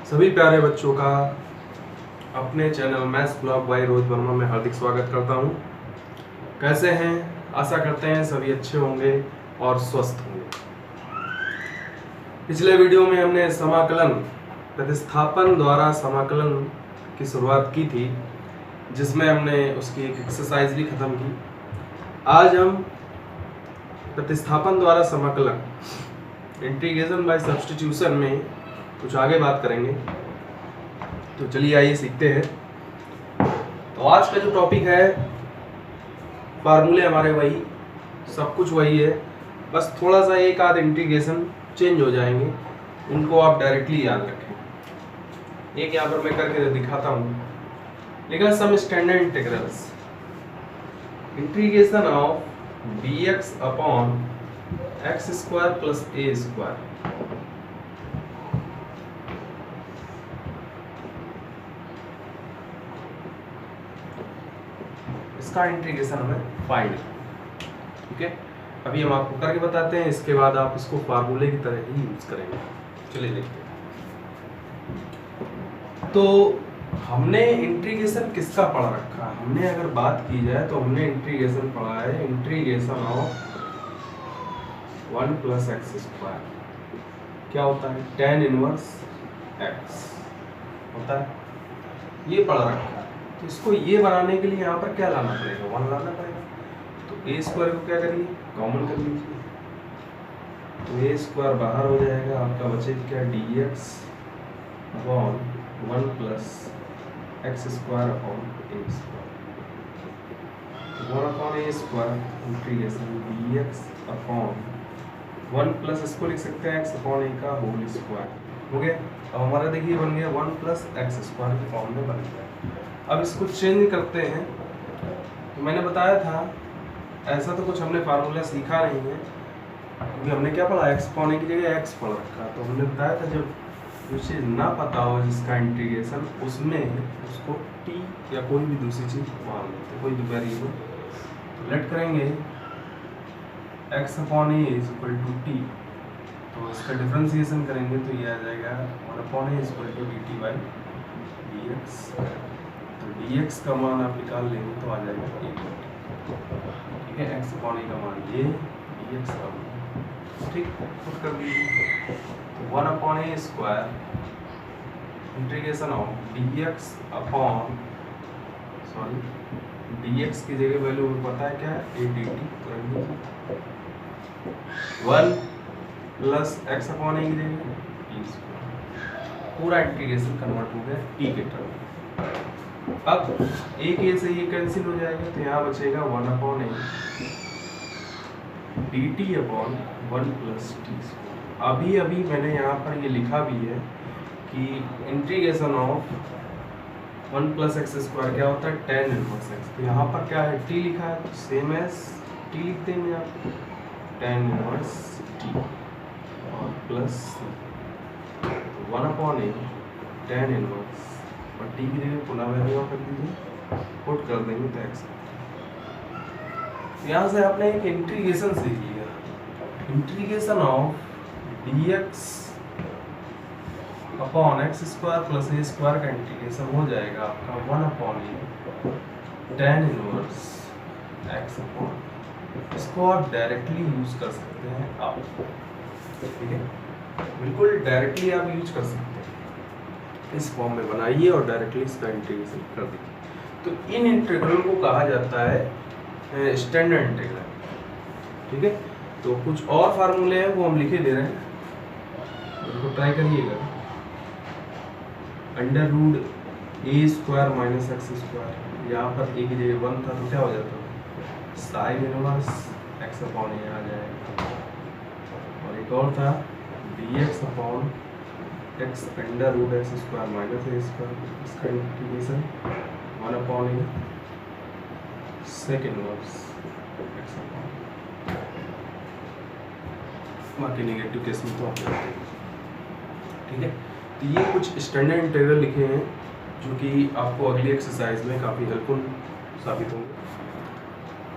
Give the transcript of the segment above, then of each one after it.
सभी प्यारे बच्चों का अपने channel maths blog by Rohit Verma में हार्दिक स्वागत करता हूं। कैसे हैं? आशा करते हैं सभी अच्छे होंगे और स्वस्थ होंगे। पिछले वीडियो में हमने समाकलन प्रतिस्थापन द्वारा समाकलन की शुरुआत की थी, जिसमें हमने उसकी एक एक्सरसाइज भी खत्म की। आज हम प्रतिस्थापन द्वारा समाकलन इंटीग्रेशन बाय सब्स्टिट्यूशन में कुछ आगे बात करेंगे। तो चलिए आइए सीखते हैं। तो आज का जो टॉपिक है, फार्मूले हमारे वही, सब कुछ वही है, बस थोड़ा सा एक आध इंटीग्रेशन चेंज हो जाएंगे, उनको आप डायरेक्टली याद रखें। एक यहाँ पर मैं करके दिखाता हूँ। लिखा some standard integrals, integration of dx upon x square plus a square. इसका इंटीग्रेशन हमें फाइंड, ठीक है। अभी हम आपको करके बताते हैं, इसके बाद आप इसको फार्मूले की तरह ही यूज करेंगे। चलिए देखते हैं। तो हमने इंटीग्रेशन किसका पढ़ा रखा है? हमने अगर बात की जाए तो हमने इंटीग्रेशन पढ़ा है integration of 1 plus x square. क्या होता है? tan इनवर्स x होता है, ये पढ़ा रखा है। तो इसको ये बनाने के लिए यहाँ पर क्या लाना पड़ेगा? 1 लाना पड़ेगा। तो a स्क्वायर को क्या करिए? कॉमन कर लीजिए। तो a स्क्वायर बाहर हो जाएगा, आपका बचेगा क्या? dx upon 1 plus x square upon a square. 1 upon a square integration dx upon 1 plus, इसको लिख सकते हैं x अपॉन ए का होल स्क्वायर। हो गया। अब हमारा देखिए बन गया 1 प्लस एक्स स्क्वायर के फॉर्म में बन गया। अब इसको चेंज करते हैं। तो मैंने बताया था, ऐसा तो कुछ हमने फार्मूला सीखा नहीं है, क्योंकि हमने क्या पढ़ा? एक्स अपॉन ए की जगह एक्स पढ़ रखा। तो हमने बताया था जब जो चीज़ ना पता हो जिसका इंटीग्रेशन, उसमें उसको टी या कोई भी दूसरी चीज़ मान लेते, कोई भी वेरिएबल। तो लेट करेंगे x upon a is equal to t. तो इसका डिफरेंशिएशन करेंगे तो ये आ जाएगा 1 upon a is equal to d t by d x. तो डी एक्स का मान आप निकाल लेंगे तो आ जाएगा ए, ठीक है। x अपॉन ए का मान ये, डी एक्स का मान, ठीक, पुट कर दीजिए। तो 1 upon a square integration of d x upon, sorry, d x की जगह वैल्यू हमें पता है क्या है? A d t. 1 plus x upon a की जगह टी स्क्वायर। पूरा इंटीग्रेशन कन्वर्ट हो गया टी के टर्म। अब एक ए से ये कैंसिल हो जाएगा, तो यहाँ बचेगा 1 अपॉन ए d T upon 1 plus T square. अभी अभी मैंने यहाँ पर ये लिखा भी है कि integration of 1 plus x square क्या होता है? tan inverse x. तो यहाँ पर क्या है? टी लिखा है, तो सेम एज टी लिख देंगे आप, tan इनवर्स टी और प्लस 1 अपॉन ए tan इनवर्स, और टी की जगह पुनः वैल्यू कर दीजिए, पुट कर देंगे तो एक्स। यहाँ से आपने एक इंटीग्रेशन सीख लिया, integration of dx upon x square plus a square का इंटीग्रेशन हो जाएगा आपका 1 अपॉन ए tan इनवर्स एक्स अपॉन। इसको आप डायरेक्टली यूज कर सकते हैं आप, ठीक है, बिल्कुल डायरेक्टली आप यूज कर सकते हैं। इस फॉर्म में बनाइए और डायरेक्टली इसका इंटीग्रेशन कर दीजिए। तो इन इंटीग्रल को कहा जाता है स्टैंडर्ड इंटीग्रल, ठीक है। तो कुछ और फार्मूले हैं वो हम लिखे दे रहे हैं, उनको ट्राई करिएगा। अंडर रूट ए स्क्वायर माइनस एक्स स्क्वायर, यहाँ पर ए की जगह 1 था तो क्या हो जाता है? Sine inverse x upon a आ जाएगा। और एक और था dx upon x under root x square minus a square, इसका integration 1 upon a sec inverse x upon. बाकी नेगेटिव केस में तो आप जानते हैं, ठीक है। तो ये कुछ स्टैंडर्ड इंटीग्रल लिखे हैं जो कि आपको अगली एक्सरसाइज में काफ़ी हेल्पफुल साबित होंगे।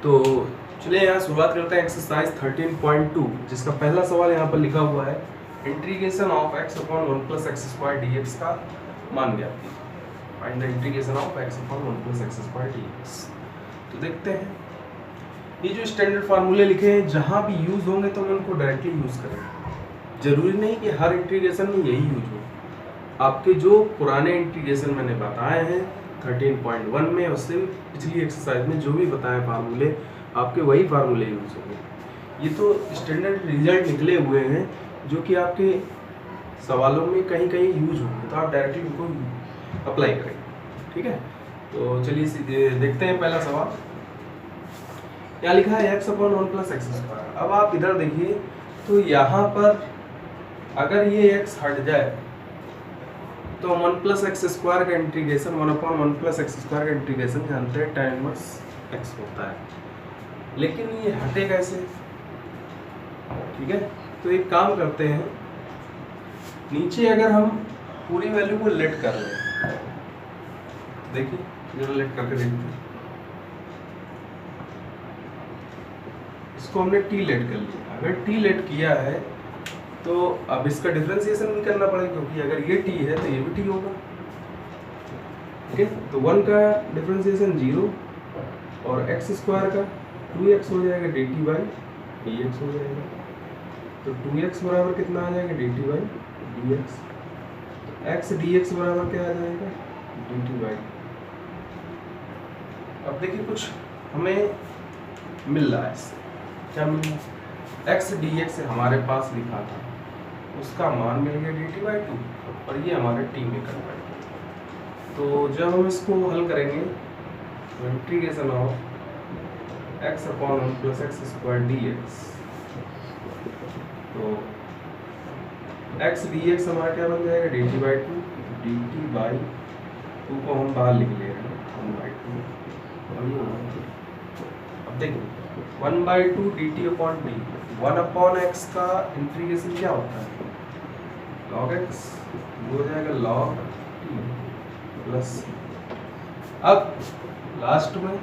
तो चलिए यहाँ शुरुआत करते हैं एक्सरसाइज 13.2, जिसका पहला सवाल यहाँ पर लिखा हुआ है integration of x upon 1 plus x square dx का मान ज्ञात कीजिए। Find the integration of x upon 1 plus x square dx। तो देखते हैं ये जो स्टैंडर्ड फार्मूले लिखे हैं जहाँ भी यूज होंगे तो हम उनको डायरेक्टली यूज करेंगे। जरूरी नहीं कि हर इंटीग्रेशन में यही यूज हो। आपके जो पुराने इंटीग्रेशन मैंने बताए हैं 13.1 में, उससे भी पिछली एक्सरसाइज में जो भी बताए फार्मूले, आपके वही फार्मूले यूज होंगे। ये तो स्टैंडर्ड रिजल्ट निकले हुए हैं जो कि आपके सवालों में कहीं कहीं यूज होंगे, तो आप डायरेक्टली उनको अप्लाई करेंगे। ठीक है, तो चलिए देखते हैं पहला सवाल। यहाँ लिखा है x upon 1 plus x square. अब आप इधर देखिए तो यहाँ पर अगर ये x हट जाए तो 1 प्लस एक्स स्क्वायर का integration 1 upon 1 plus x square का इंटीग्रेशन जानते हैं tan इनवर्स x होता है, लेकिन ये हटे कैसे? ठीक है, तो एक काम करते हैं, नीचे अगर हम पूरी वैल्यू को लेट कर लें, देखिए जरा लेट करके देखते हैं। इसको हमने t लेट कर लिया। अगर t लेट किया है तो अब इसका डिफरेंशिएशन भी करना पड़ेगा, क्योंकि अगर ये t है तो ये भी t होगा। ठीक है, तो 1 का डिफरेंशिएशन 0 और x स्क्वायर का 2x हो जाएगा dt बाई dx हो जाएगा। तो 2x बराबर कितना आ जाएगा dt by dx। x dx बराबर क्या आ जाएगा dt बाई। अब देखिए कुछ हमें मिल रहा है इससे। क्या मिल रहा है? x dx हमारे पास लिखा था, उसका मान मिल गया dt बाई 2 और ये हमारे t में कन्वर्ट। तो जब हम इसको हल करेंगे तो integration of x upon 1 plus x square dx, तो x dx हमारा क्या बन जाएगा dt बाई 2, dt बाई 2 को हम बाहर लिख ले रहे हैं 1 बाई 2 और ये 1। अब देखिए 1 by 2 dt upon d, 1 upon x का इंटीग्रेशन क्या होता है log x, हो जाएगा log t प्लस। अब लास्ट में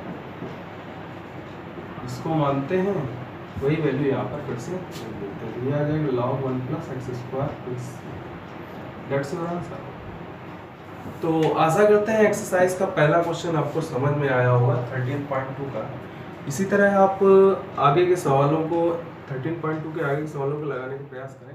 इसको मानते हैं, वही वैल्यू यहाँ पर फिर से देते हैं, ये आ जाएगा log 1 plus x square plus that's your answer. तो आशा करते हैं एक्सरसाइज का पहला क्वेश्चन आपको समझ में आया होगा 13.2 का। इसी तरह आप आगे के सवालों को 13.2 के आगे के सवालों को लगाने का प्रयास करें।